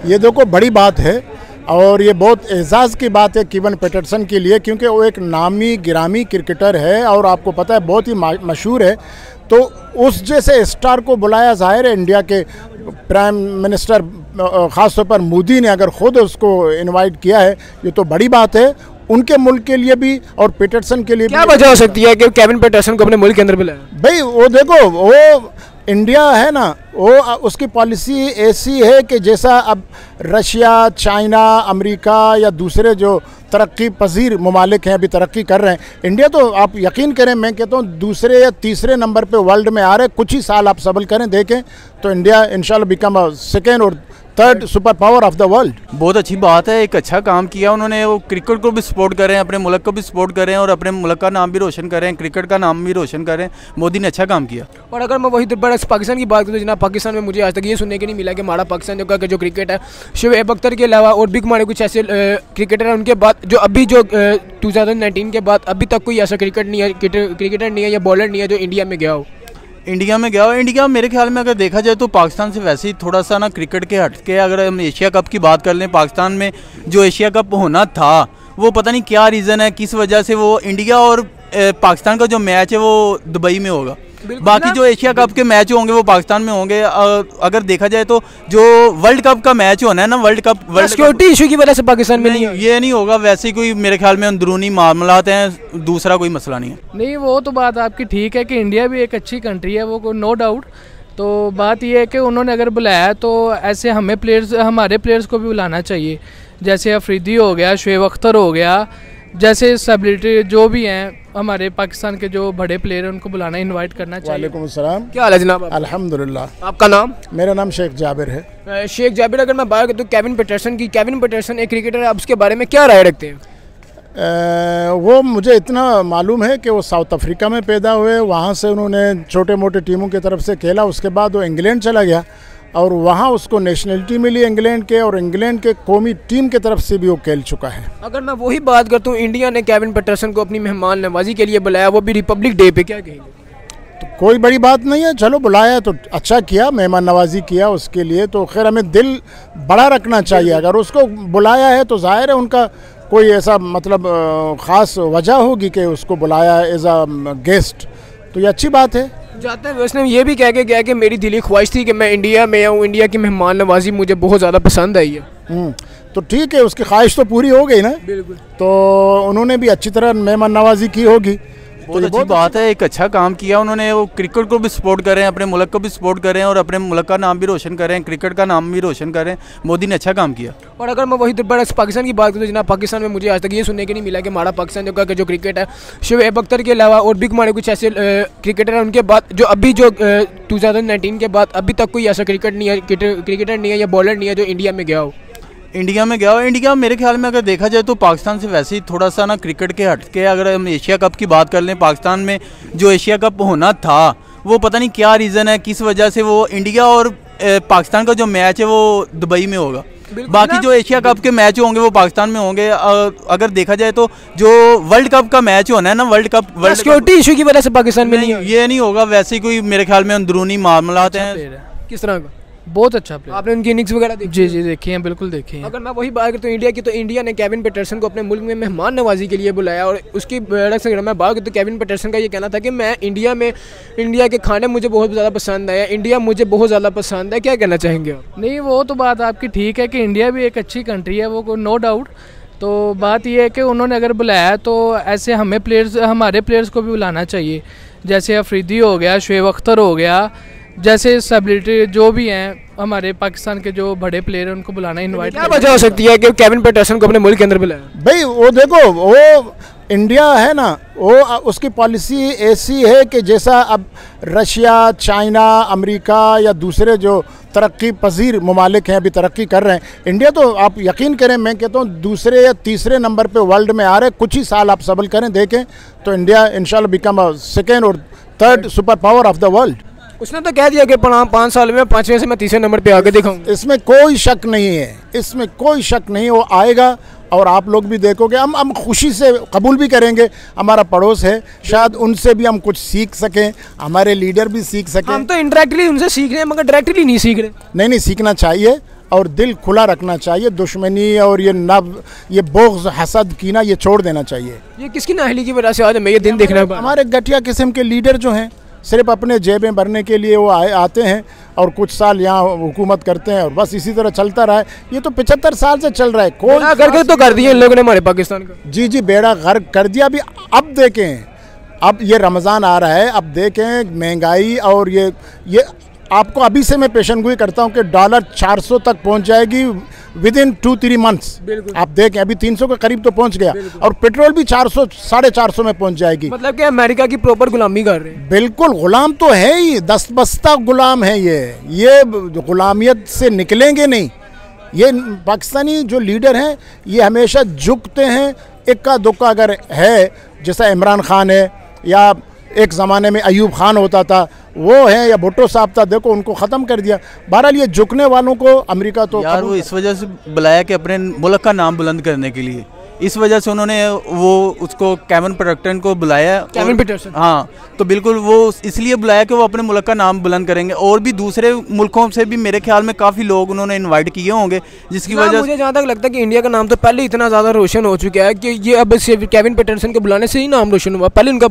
ये देखो बड़ी बात है और ये बहुत एजाज़ की बात है कीवन पैटरसन के लिए, क्योंकि वो एक नामी गिरामी क्रिकेटर है और आपको पता है बहुत ही मशहूर है। तो उस जैसे स्टार को बुलाया, जाहिर है इंडिया के प्राइम मिनिस्टर ख़ास तौर पर मोदी ने अगर ख़ुद उसको इनवाइट किया है, ये तो बड़ी बात है उनके मुल्क के लिए भी और पैटरसन के लिए। क्या वजह हो सकती है कि केविन पैटरसन को अपने मुल्क के अंदर बुलाया? भाई वो देखो, वो इंडिया है ना, वो उसकी पॉलिसी ऐसी है कि जैसा अब रशिया, चाइना, अमेरिका या दूसरे जो तरक्की पजीर ममालिक हैं अभी तरक्की कर रहे हैं, इंडिया तो आप यकीन करें मैं कहता हूँ दूसरे या तीसरे नंबर पे वर्ल्ड में आ रहे। कुछ ही साल आप सब्र करें, देखें तो इंडिया इंशाल्लाह बिकम अ सेकेंड और third super power of the world. बहुत अच्छी बात है, एक अच्छा काम किया उन्होंने। वो क्रिकेट को भी सपोर्ट कर रहे हैं, अपने मुल्क को भी सपोर्ट कर रहे हैं और अपने मुल्क का नाम भी रोशन कर रहे हैं, क्रिकेट का नाम भी रोशन कर रहे हैं। मोदी ने अच्छा काम किया। और अगर मैं वही पाकिस्तान की बात करूँ तो जनाब, पाकिस्तान में मुझे आज तक ये सुनने के नहीं मिला कि हमारा पाकिस्तान जो क्रिकेट है, शोएब अख्तर के अलावा और भी हमारे कुछ ऐसे क्रिकेटर हैं, उनके बाद जो अभी जो 2019 के बाद अभी तक कोई ऐसा क्रिकेटर नहीं है या बॉलर नहीं है जो इंडिया में गया हो। इंडिया मेरे ख्याल में अगर देखा जाए तो पाकिस्तान से वैसे ही थोड़ा सा ना क्रिकेट के हट के, अगर हम एशिया कप की बात कर लें, पाकिस्तान में जो एशिया कप होना था वो पता नहीं क्या रीज़न है, किस वजह से वो इंडिया और पाकिस्तान का जो मैच है वो दुबई में होगा। बाकी जो एशिया कप के मैच होंगे वो पाकिस्तान में होंगे। अगर देखा जाए तो जो वर्ल्ड कप का मैच होना है ना, वर्ल्ड सिक्योरिटी इशू की वजह से पाकिस्तान में नहीं, ये नहीं होगा। वैसे कोई मेरे ख्याल में अंदरूनी मामलात हैं, दूसरा कोई मसला नहीं है। नहीं, वो तो बात आपकी ठीक है कि इंडिया भी एक अच्छी कंट्री है, वो नो डाउट। तो बात ये है कि उन्होंने अगर बुलाया तो ऐसे हमारे प्लेयर्स को भी बुलाना चाहिए, जैसे अफरीदी हो गया, शोएब अख्तर हो गया, जैसे सेलिब्रिटी जो भी हैं हमारे पाकिस्तान के जो बड़े प्लेयर हैं उनको बुलाना, इनवाइट करना चाहिए। वालेकुम अस्सलाम। क्या हाल है जनाब? अल्हम्दुलिल्लाह। आपका नाम? मेरा नाम शेख जाबिर है। शेख जाबिर, अगर मैं बात करूँ तो केविन पैटरसन एक क्रिकेटर है, आप उसके बारे में क्या राय रखते हैं? वो मुझे इतना मालूम है कि वो साउथ अफ्रीका में पैदा हुए, वहाँ से उन्होंने छोटे मोटे टीमों की तरफ से खेला, उसके बाद वो इंग्लैंड चला गया और वहाँ उसको नेशनलिटी मिली इंग्लैंड के, और इंग्लैंड के कौमी टीम की तरफ से भी वो खेल चुका है। अगर मैं वही बात करता हूँ, इंडिया ने केविन पैटरसन को अपनी मेहमान नवाजी के लिए बुलाया, वो भी रिपब्लिक डे पे, क्या कहेंगे? तो कोई बड़ी बात नहीं है, चलो बुलाया तो अच्छा किया, मेहमान नवाजी किया उसके लिए तो खैर हमें दिल बड़ा रखना चाहिए। अगर उसको बुलाया है तो जाहिर है उनका कोई ऐसा मतलब ख़ास वजह होगी कि उसको बुलाया एज आ गेस्ट, तो ये अच्छी बात है। जाते हैं उसने ये भी कह के गया कि मेरी दिली ख्वाहिश थी कि मैं इंडिया में आऊँ, इंडिया की मेहमान नवाजी मुझे बहुत ज़्यादा पसंद आई है। तो ठीक है, उसकी ख्वाहिश तो पूरी हो गई ना। बिल्कुल। तो उन्होंने भी अच्छी तरह मेहमान नवाजी की होगी। बहुत अच्छी बात है, एक अच्छा काम किया उन्होंने। वो क्रिकेट को भी सपोर्ट कर रहे हैं, अपने मुल्क को भी सपोर्ट कर रहे हैं और अपने मुल्क का नाम भी रोशन कर रहे हैं, क्रिकेट का नाम भी रोशन कर रहे हैं। मोदी ने अच्छा काम किया। और अगर मैं वही पाकिस्तान की बात करूँ तो जनाब, पाकिस्तान में मुझे आज तक ये सुनने के नहीं मिला कि हमारा पाकिस्तान जो क्रिकेट है, शोएब अख्तर के अलावा और भी हमारे कुछ ऐसे क्रिकेटर हैं, उनके बाद जो अभी जो 2019 के बाद अभी तक कोई ऐसा क्रिकेटर नहीं है या बॉलर नहीं है जो इंडिया में गया हो। इंडिया मेरे ख्याल में अगर देखा जाए तो पाकिस्तान से वैसे ही थोड़ा सा ना क्रिकेट के हट के, अगर हम एशिया कप की बात कर लें, पाकिस्तान में जो एशिया कप होना था वो पता नहीं क्या रीज़न है, किस वजह से वो इंडिया और पाकिस्तान का जो मैच है वो दुबई में होगा। बाकी जो एशिया कप के मैच होंगे वो पाकिस्तान में होंगे। अगर देखा जाए तो जो वर्ल्ड कप का मैच होना है ना, वर्ल्ड कप सिक्योरिटी इशू की वजह से पाकिस्तान में नहीं, ये नहीं होगा। वैसे ही कोई मेरे ख्याल में अंदरूनी मामलात हैं। किस तरह का? बहुत अच्छा प्लेयर। आपने उनकी इनिंग्स वगैरह देखी? जी देखी हैं, बिल्कुल देखी हैं। अगर मैं वही बात करता हूँ इंडिया की, तो इंडिया ने केविन पैटरसन को अपने मुल्क में मेहमान नवाजी के लिए बुलाया। और उसकी मैं बात करता हूँ, केविन पैटरसन का ये कहना था कि मैं इंडिया के खाने मुझे बहुत ज़्यादा पसंद आया, इंडिया मुझे बहुत ज़्यादा पसंद है। क्या कहना चाहेंगे आप? नहीं, वो तो बात आपकी ठीक है कि इंडिया भी एक अच्छी कंट्री है, वो नो डाउट। तो बात ये है कि उन्होंने अगर बुलाया तो ऐसे हमारे प्लेयर्स को भी बुलाना चाहिए, जैसे अफरीदी हो गया, शोएब अख्तर हो गया, जैसे सेलिब्रिटी जो भी हैं हमारे पाकिस्तान के जो बड़े प्लेयर हैं उनको बुलाना, इनवाइट। क्या वजह हो सकती है कि केविन पैटरसन को अपने मुल्क के अंदर बुलाया? भाई वो देखो, वो इंडिया है ना, वो उसकी पॉलिसी ऐसी है कि जैसा अब रशिया, चाइना, अमेरिका या दूसरे जो तरक्की पजीर ममालिक हैं अभी तरक्की कर रहे हैं, इंडिया तो आप यकीन करें मैं कहता हूँ दूसरे या तीसरे नंबर पे वर्ल्ड में आ रहे। कुछ ही साल आप सब्र करें, देखें तो इंडिया इंशाल्लाह बिकम अ सेकेंड और third super power of the world. उसने तो कह दिया कि 5 साल में 5वें से मैं तीसरे नंबर पे आगे दिखाऊंगा। इसमें कोई शक नहीं है, इसमें कोई शक नहीं, वो आएगा और आप लोग भी देखोगे। हम खुशी से कबूल भी करेंगे, हमारा पड़ोस है, शायद उनसे भी हम कुछ सीख सकें, हमारे लीडर भी सीख सकें। हम तो इंडायरेक्टली उनसे सीख रहे हैं मगर डायरेक्टली नहीं सीख रहे। नहीं, सीखना चाहिए। और दिल खुला रखना चाहिए। दुश्मनी और ये बोग्ज़ हसद कीना ये छोड़ देना चाहिए। ये किसकी नाअहली की वजह से आज हमें ये दिन देखना है? हमारे घटिया किस्म के लीडर जो हैं सिर्फ अपने जेबें भरने के लिए वो आते हैं और कुछ साल यहाँ हुकूमत करते हैं और बस इसी तरह चलता रहा है। ये तो 75 साल से चल रहा है। कोई करके तो कर दिया इन लोगों ने हमारे पाकिस्तान का। जी जी, बेड़ा गर्क कर दिया। अभी अब देखें, अब ये रमज़ान आ रहा है, अब देखें महंगाई और ये आपको अभी से मैं पेशनगोई करता हूँ कि डॉलर 400 तक पहुँच जाएगी विद इन 2-3 मंथ्स। आप देखें अभी 300 के करीब तो पहुँच गया और पेट्रोल भी 400 450 में पहुँच जाएगी। मतलब कि अमेरिका की प्रॉपर गुलामी कर रहे हैं। बिल्कुल गुलाम तो है ही, दस्तबस्ता गुलाम है। ये गुलामियत से निकलेंगे नहीं। ये पाकिस्तानी जो लीडर हैं ये हमेशा झुकते हैं। इक्का दुक्का अगर है, जैसा इमरान खान है या एक ज़माने में अयूब खान होता था, वो है, या भुट्टो साहब था, देखो उनको ख़त्म कर दिया। बहरहाल ये झुकने वालों को अमेरिका तो यार वो इस वजह से बुलाया कि अपने मुल्क का नाम बुलंद करने के लिए, इस वजह से उन्होंने वो उसको केविन पीटरसन को बुलाया। केविन पीटरसन, हाँ, तो बिल्कुल वो इसलिए बुलाया कि वो अपने मुल्क का नाम बुलंद करेंगे। और भी दूसरे मुल्कों से भी मेरे ख्याल में काफ़ी लोग उन्होंने इनवाइट किए होंगे, जिसकी वजह मुझे जहाँ तक लगता है कि इंडिया का नाम तो पहले इतना ज़्यादा रोशन हो चुका है कि ये अब केविन पीटरसन के बुलाने से ही नाम रोशन हुआ। पहले उनका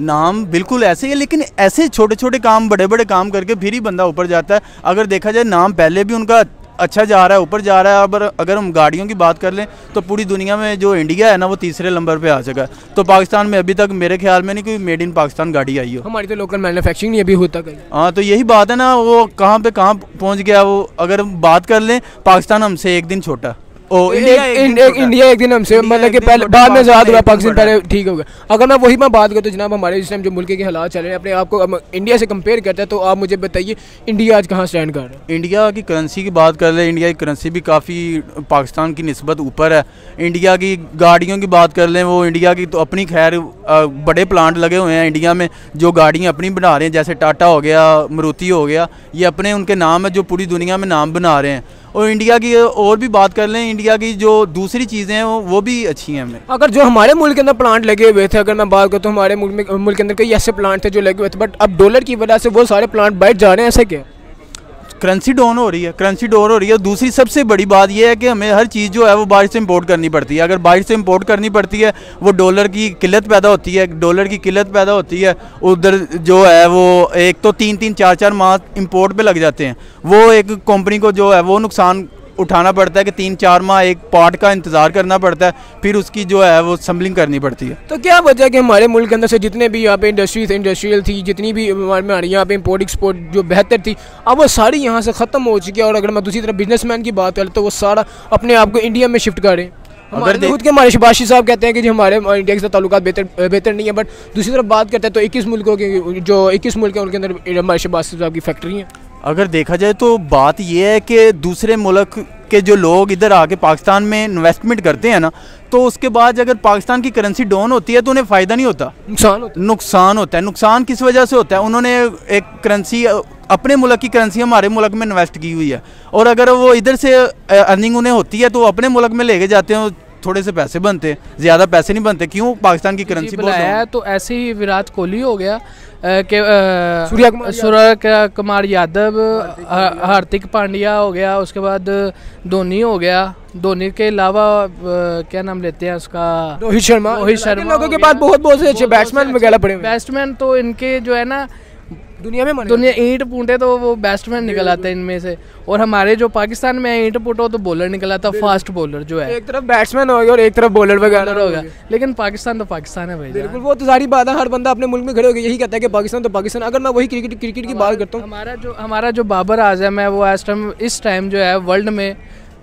नाम बिल्कुल ऐसे ही है, लेकिन ऐसे छोटे छोटे काम बड़े बड़े काम करके फिर ही बंदा ऊपर जाता है। अगर देखा जाए नाम पहले भी उनका अच्छा जा रहा है, ऊपर जा रहा है। अगर हम गाड़ियों की बात कर लें तो पूरी दुनिया में जो इंडिया है ना वो तीसरे नंबर पे आ चुका है। तो पाकिस्तान में अभी तक मेरे ख्याल में नहीं कोई मेड इन पाकिस्तान गाड़ी आई हो। हमारी तो लोकल मैन्युफैक्चरिंग नहीं अभी होता कहीं। हाँ, तो यही बात है ना, वो कहाँ पे कहाँ पहुँच गया वो। अगर बात कर लें, पाकिस्तान हमसे एक दिन छोटा, इंडिया एक दिन हमसे, मतलब कि पहले बाद में आज़ाद हुआ, पाकिस्तान पहले ठीक हो गया। अगर मैं वही बात करूँ तो जनाब हमारे इस टाइम जो मुल्क के हालात चल रहे हैं, अपने आप को इंडिया से कंपेयर करते हैं, तो आप मुझे बताइए इंडिया आज कहाँ स्टैंड कर रहा है? इंडिया की करेंसी की बात कर लें, इंडिया की करेंसी भी काफ़ी पाकिस्तान की निस्बत ऊपर है। इंडिया की गाड़ियों की बात कर लें, वो इंडिया की तो अपनी खैर बड़े प्लांट लगे हुए हैं इंडिया में जो गाड़ियाँ अपनी बना रहे हैं, जैसे टाटा हो गया, मारुति हो गया, ये अपने उनके नाम है जो पूरी दुनिया में नाम बना रहे हैं। और इंडिया की और भी बात कर लें, इंडिया की जो दूसरी चीज़ें हैं वो भी अच्छी हैं हमें। अगर जो हमारे मुल्क के अंदर प्लांट लगे हुए थे, अगर मैं बात करूँ तो हमारे मुल्क के अंदर कई ऐसे प्लांट थे जो लगे हुए थे, बट अब डॉलर की वजह से वो सारे प्लांट बैठ जा रहे हैं। ऐसे क्या? करेंसी डाउन हो रही है, करेंसी डाउन हो रही है। दूसरी सबसे बड़ी बात यह है कि हमें हर चीज़ जो है वो बाहर से इंपोर्ट करनी पड़ती है। अगर बाहर से इंपोर्ट करनी पड़ती है, वो डॉलर की किल्लत पैदा होती है, डॉलर की किल्लत पैदा होती है। उधर जो है वो एक तो 3-3 4-4 माह इंपोर्ट पे लग जाते हैं। वो एक कंपनी को जो है वो नुकसान उठाना पड़ता है कि 3-4 माह एक पार्ट का इंतज़ार करना पड़ता है, फिर उसकी जो है वो असम्बलिंग करनी पड़ती है। तो क्या वजह है कि हमारे मुल्क के अंदर से जितने भी यहाँ पे इंडस्ट्रियल थी, जितनी भी हमारे यहाँ पे इंपोर्ट एक्सपोर्ट जो बेहतर थी, अब वो सारी यहाँ से ख़त्म हो चुकी है। और अगर मैं दूसरी तरफ बिजनेसमैन की बात करूँ तो वो सारा अपने आप को इंडिया में शिफ्ट करें। हमारे खुद के हमारे शबाशी साहब कहते हैं कि जी हमारे इंडिया के साथ ताल्लुकात बेहतर नहीं है, बट दूसरी तरफ बात करते हैं तो 21 मुल्कों के जो 21 मुल्क हैं उनके अंदर हमारे शबाशी साहब की फैक्ट्री है। अगर देखा जाए तो बात यह है कि दूसरे मुल्क के जो लोग इधर आके पाकिस्तान में इन्वेस्टमेंट करते हैं ना, तो उसके बाद अगर पाकिस्तान की करेंसी डाउन होती है तो उन्हें फ़ायदा नहीं होता, नुकसान होता है। नुकसान किस वजह से होता है? उन्होंने एक करेंसी, अपने मुल्क की करेंसी हमारे मुल्क में इन्वेस्ट की हुई है, और अगर वो इधर से अर्निंग उन्हें होती है तो वो अपने मुल्क में लेके जाते हैं, थोड़े से पैसे बनते हैं, ज़्यादा पैसे नहीं बनते। क्यों? पाकिस्तान की करेंसी बुलाया तो ऐसे ही विराट कोहली हो गया, सूर्य कुमार यादव, हार्दिक पांड्या हो गया, उसके बाद धोनी हो गया, धोनी के अलावा क्या नाम लेते हैं उसका, रोहित शर्मा लोगों के बाद बहुत से अच्छे बैट्समैन वगैरह पड़े। बैट्समैन तो इनके जो है ना दुनिया ईंट पूंटे तो वो बैट्समैन निकल आते हैं इनमें से, और हमारे जो पाकिस्तान में ईंट पूटो तो बॉलर निकल आता, फास्ट बॉलर जो है, एक तरफ बैट्समैन हो गया और एक तरफ बॉलर वगैरह होगा। लेकिन पाकिस्तान तो पाकिस्तान है भाई, बिल्कुल वो तो सारी बात है। हर बंदा अपने मुल्क में खड़े हो गया यही कहता है कि पाकिस्तान तो पाकिस्तान। अगर मैं वही क्रिकेट की बात करता हूँ, हमारा जो बाबर आजम है वो इस टाइम जो है वर्ल्ड में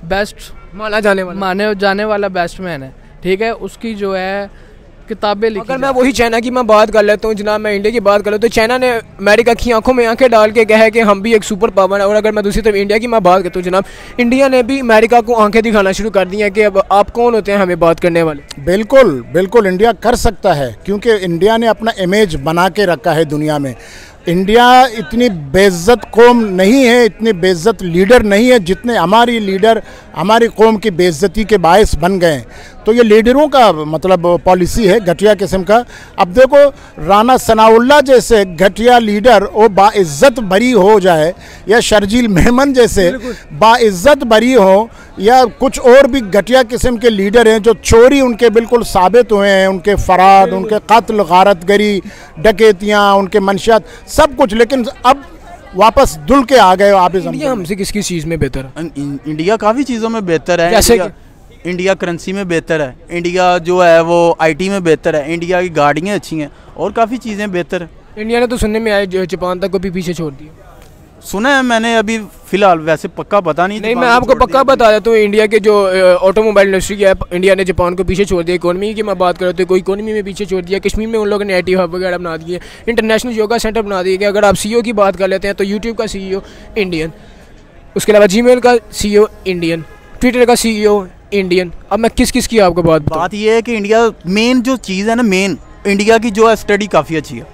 बेस्ट माने जाने वाला बैट्समैन है, ठीक है। उसकी जो है किताबें लिखी। अगर मैं वही चाइना की मैं बात कर लेता हूँ जनाब, मैं इंडिया की बात कर लेता हूँ, तो चाइना ने अमेरिका की आंखों में आंखें डाल के कहा है कि हम भी एक सुपर पावर है। और अगर मैं दूसरी तरफ इंडिया की मैं बात करता हूँ जनाब, इंडिया ने भी अमेरिका को आंखें दिखाना शुरू कर दी हैं कि अब आप कौन होते हैं हमें बात करने वाले। बिल्कुल बिल्कुल इंडिया कर सकता है, क्योंकि इंडिया ने अपना इमेज बना के रखा है दुनिया में। इंडिया इतनी बेइज्जत कौम नहीं है, इतने बेइज्जत लीडर नहीं है जितने हमारी लीडर हमारी कौम की बेइज्जती के बायस बन गए। तो ये लीडरों का मतलब पॉलिसी है घटिया किस्म का। अब देखो राना सनाउल्लाह जैसे घटिया लीडर वो बाइज्जत बरी हो जाए, या शर्जील मेमन जैसे बाइज्जत बरी हो, या कुछ और भी घटिया किस्म के लीडर हैं जो चोरी उनके बिल्कुल साबित हुए हैं, उनके फराड, उनके कत्ल, गारतगरी, डकैतियाँ, उनके मंशियात सब कुछ, लेकिन अब वापस धुल के आ गए आप इस। इंडिया हमसे किस किस चीज़ में बेहतर है? इंडिया काफ़ी चीज़ों में बेहतर है। जैसे इंडिया करेंसी में बेहतर है, इंडिया जो है वो आईटी में बेहतर है, इंडिया की गाड़ियाँ अच्छी हैं और काफ़ी चीज़ें बेहतर है। इंडिया ने तो सुनने में आया जापान तक को भी पीछे छोड़ दिया। सुना है मैंने, अभी फिलहाल वैसे पक्का पता नहीं। मैं आपको पक्का बता देता हूँ, इंडिया के जो ऑटोमोबाइल इंडस्ट्री है, इंडिया ने जापान को पीछे छोड़ दिया। इकोनॉमी की मैं बात करूँ तो कोई इकोनॉमी में पीछे छोड़ दिया। कश्मीर में उन लोगों ने IT हब वगैरह बना दिए, इंटरनेशनल योगा सेंटर बना दिए कि अगर आप CEO की बात कर लेते हैं तो यूट्यूब का CEO इंडियन, उसके अलावा Gmail का CEO इंडियन, ट्विटर का CEO इंडियन। अब मैं किस की आपको बात ये है कि इंडिया मेन जो चीज़ है ना, मेन इंडिया की जो है स्टडी काफ़ी अच्छी है।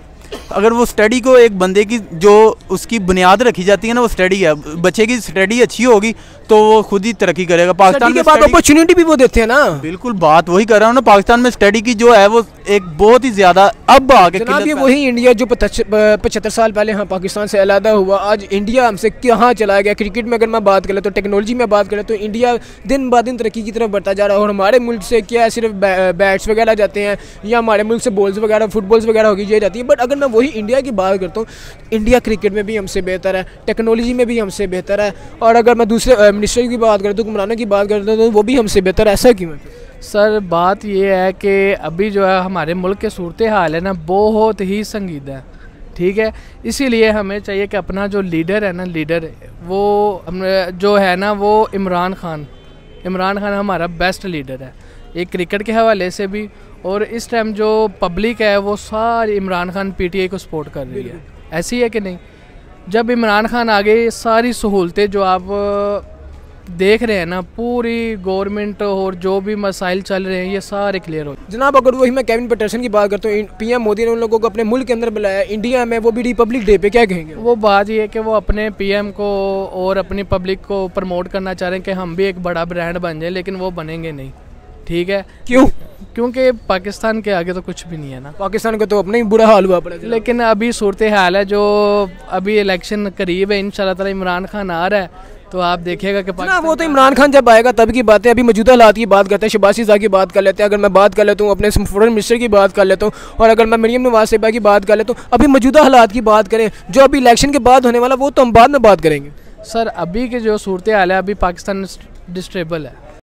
अगर वो स्टडी को एक बंदे की जो उसकी बुनियाद रखी जाती है ना, वो स्टडी है, बच्चे की स्टडी अच्छी होगी तो वो खुद ही तरक्की करेगा। पाकिस्तान के बाद अपॉर्चुनिटी भी वो देते हैं ना। बिल्कुल बात वही कर रहा हूँ ना, पाकिस्तान में स्टडी की जो है वो एक बहुत ही ज़्यादा अब आगे ये वही इंडिया जो 75 साल पहले हाँ पाकिस्तान से अलहदा हुआ, आज इंडिया हमसे कहाँ चला गया। क्रिकेट में अगर मैं बात करें तो टेक्नोलॉजी में बात करें तो इंडिया दिन ब दिन तरक्की की तरफ बढ़ता जा रहा है। और हमारे मुल्क से क्या है, सिर्फ बैट्स वगैरह जाते हैं या हमारे मुल्क से बॉल्स वगैरह, फुटबॉल्स वगैरह होगी ये जाती है। बट अगर मैं वही इंडिया की बात करता हूँ, इंडिया क्रिकेट में भी हमसे बेहतर है, टेक्नोलॉजी में भी हमसे बेहतर है। और अगर मैं दूसरे मिनिस्टर की बात करता हूँ, हुक्मरानों की बात करता हूँ, तो वो भी हमसे बेहतर है। ऐसा क्यों है? सर बात ये है कि अभी जो है हमारे मुल्क के सूरत हाल है ना, बहुत ही संजीदा है, ठीक है। इसीलिए हमें चाहिए कि अपना जो लीडर है ना, लीडर वो जो है ना वो इमरान खान हमारा बेस्ट लीडर है, एक क्रिकेट के हवाले से भी। और इस टाइम जो पब्लिक है वो सारी इमरान खान PTI को सपोर्ट कर रही है, ऐसी है कि नहीं? जब इमरान खान आ गए, सारी सहूलतें जो आप देख रहे हैं ना, पूरी गवर्नमेंट और जो भी मसाइल चल रहे हैं ये सारे क्लियर हो। जनाब अगर वही मैं केविन पीटरसन की बात करता हूँ, PM मोदी ने उन लोगों को अपने मुल्क के अंदर बुलाया इंडिया में, वो भी रिपब्लिक डे पे, क्या कहेंगे? वो बात ये है कि वो अपने PM को और अपनी पब्लिक को प्रमोट करना चाह रहे हैं कि हम भी एक बड़ा ब्रांड बन जाए, लेकिन वो बनेंगे नहीं, ठीक है। क्यों? क्योंकि पाकिस्तान के आगे तो कुछ भी नहीं है ना। पाकिस्तान का तो अपना ही बुरा हाल हुआ पड़ा। लेकिन अभी सूरत हाल है, जो अभी इलेक्शन करीब है, इंशाल्लाह ताला इमरान खान आ रहा है तो आप देखिएगा कि वो तो इमरान खान जब आएगा तब की बात है। अभी मौजूदा हालात की बात करते हैं, शहबाज शरीफ की बात कर लेते हैं, अगर मैं बात कर लेता हूँ अपने फॉरेन मिनिस्टर की बात कर लेता हूँ, और अगर मैं मरियम नवाज साहिबा की बात कर लेता हूँ। अभी मौजूदा हालात की बात करें, जो अभी इलेक्शन के बाद होने वाला, वो तो हम बाद में बात करेंगे। सर अभी के जो सूरत हाल है, अभी पाकिस्तान डिस्टेबल है,